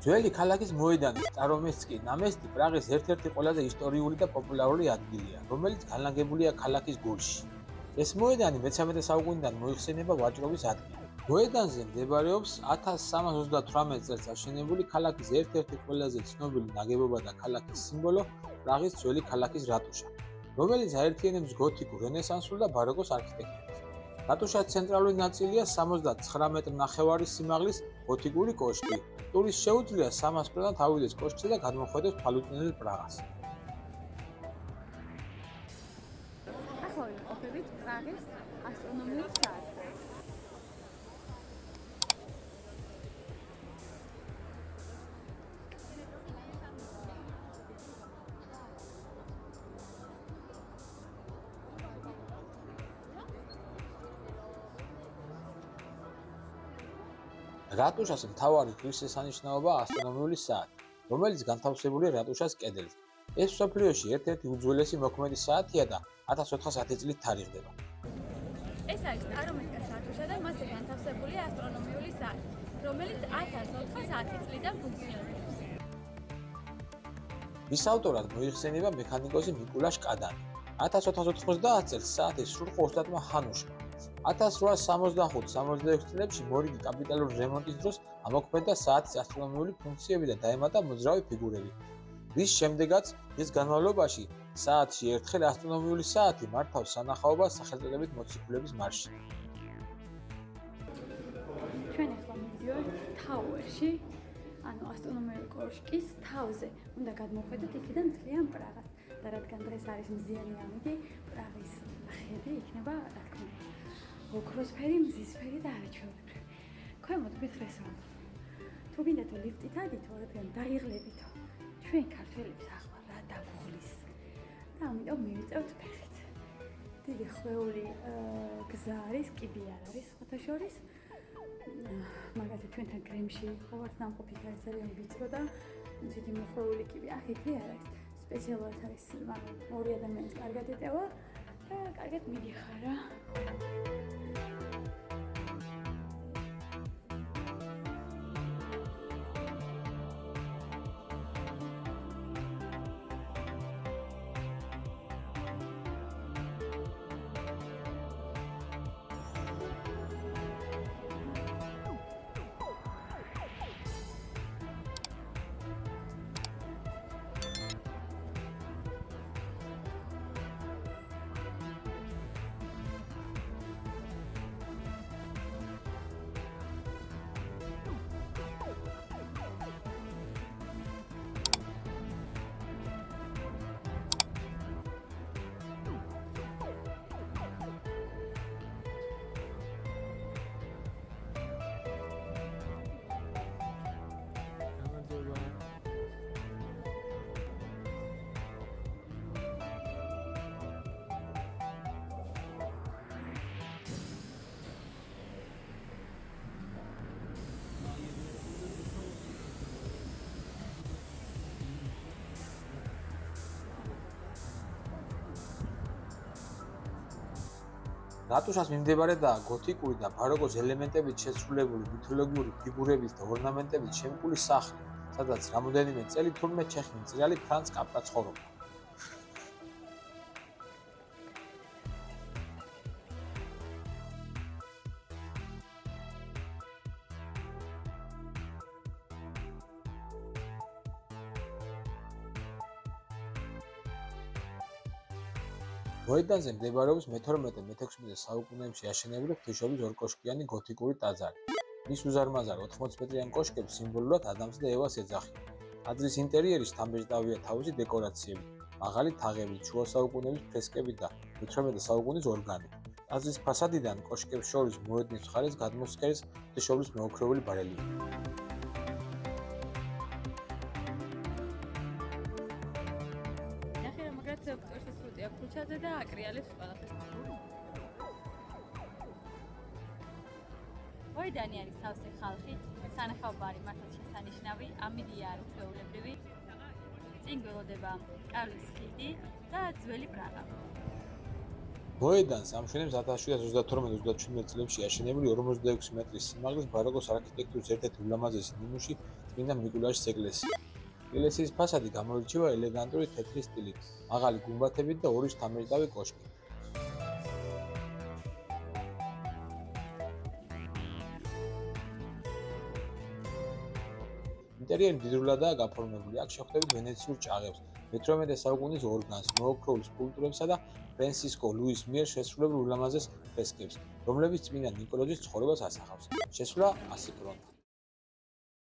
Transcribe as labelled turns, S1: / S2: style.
S1: ძველი ქალაქის მოედანის სტარომესტკი ნამესტი პრაღის ერთ-ერთი ყველაზე ისტორიული და პოპულარული ადგილია, რომელიც განლაგებულია ქალაქის გულში. ეს მოედანი მე-13 საუკუნიდან მოიხსენება ვაჭრობის ადგილად. მოედანზე მდებარეობს 1338 წელს აშენებული ქალაქის ერთ-ერთი ყველაზე ცნობილი ნაგებობა და ქალაქის სიმბოლო პრაღის ძველი ქალაქის რატუშა, რომელიც აერთიანებს გოთიკურ, რენესანსულ და ბაროკოს არქიტექტურას. რატუშას ცენტრალური ნაწილია 79 სიმაღლის გოთიკური კოშკი. ტურისტს შეუძლია 300 ფრანკად ავიდეს კოშკზე და გადმოხვედეს თვალუწინებელ პრაღას.
S2: ახლა ვიმყოფებით პრაღის ასტრონომიულ საათზე.
S1: რატუშას მთავარი ღირსშესანიშნაობაა ასტრონომიული საათი, რომელიც განთავსებულია რატუშას კედელზე. ეს მსოფლიოში ერთ-ერთი უძველესი მოქმედი საათია და 1410 წლით თარიღდება.
S2: ეს არის სტარომესტკის რატუშა და მასზე განთავსებულია ასტრონომიული საათი, რომელიც 1410 წლიდან ფუნქციონირებს.
S1: მის ავტორად მოიხსენება მექანიკოსი მიკულაშ კადანი. 1490 წელს საათის სრულყო ოსტატმა ჰანუშმა 1865-66 წლებში მორიგი კაპიტალური რემონტის დროს ამოქმედა საათის ასტრონომიული ფუნქციები და დაემატა მოძრავი ფიგურები. რის შემდეგაც ის განმავლობაში საათში ერთხელ ასტრონომიული საათი მართავს სანახაობას სახელწოდებით მოციქულების მარშში.
S2: ჩვენ ახლა მივდივართ თაუერში, ანუ ასტრონომიული კოშკის თავზე. უნდა გადმოვხედოთ იქიდან მთლიან პრაღას. და რადგან დღეს არის მზიანი ამითი, პრაღის ხედი იქნება, რა თქმა უნდა, ოქროსფერი, მზისფერი და არაჩვეულებრივი. ქვემოთ გითხრეს რომ თუ გინდათ ლიფტით ადითო, რადგან დაიღლებითო, ჩვენ ქართველებს ახლა რა დაგვღლის. და ამიტომ მივიწევთ ფეხით. დიდი ხვეული გზა არის, კიბე არ არის სხვათა შორის. მაგალითად ჩვენთან გრემში ხო ვართ ნამყოფი არის ძალიან ვიწრო და ისეთი მოხვეული კიბე. აქ არ არის. სპეციალურად არის, მაგრამ ორი ადამიანის კარგად ეტევა და კარგად მიდიხარა.
S1: რატუშას მიმდებარედაა გოთიკური და ბაროკოს ელემენტებით შესრულებული მითოლოგიური ფიგურების და ორნამენტებით შემკული სახლი, სადაც რამოდენიმე წელი თურმე ჩეხი მწერალი ფრანც კაფკა ცხოვრობდა. მოედანზე მდებარეობს მე-12-მე-16 საუკუნეებში აშენებული ღვთისმშობლის ორკოშკიანი გოთიკური ტაძარი. მის უზარმაზარ 80 მეტრიან კოშკებს სიმბოლურად ადამს და ევას ეძახიან. ტაძრის ინტერიერის შთამბეჭდავია თავისი დეკორაციებით, მაღალი თაღებით, შუა საუკუნეების ფრესკებით და მე-18 საუკუნის ორგანით. ტაძრის ფასადიდან კოშკებს შორის მოედნის მხარეს გადმოსცეს ღვთისმშობლის მეოქროვილი ბარელიეფი.
S2: ქუჩაზე და აკრიალებს ყველაფერს. მოედანი არის სავსე ხალხით, სანახაობარი მართლაც შესანიშნავი, ამიდია არის ჩვეულებრივი. წინ გველოდება კარლის ხიდი და ძველი პრაღა.
S1: მოედანს ამშვენებს 1732-37 წლებში აშენებული 46 მეტრის სიმაღლის ბაროკოს არქიტექტურის ერთ-ერთი ულამაზესი ნიმუში წმინდა მიკოლაშის ეკლესია. ეკლესიის ფასადი გამოირჩევა ელეგანტური თეთრი სტილით, მაღალი გუმბათებით და ორი შთამბეჭდავი კოშკით. ინტერიერი მდიდრულადაა გაფორმებული. აქ შეხვდებით ვენეციურ ჭაღებს, მე-18 საუკუნის ორგანს, მოოქროულ სკულპტურებსა და ფრენსისკო ლუის მიერ შესრულებულ ულამაზეს ფრესკებს, რომლებიც წმინდა ნიკოლოზის ცხოვრებას ასახავს. შესვლა 100 კრონა.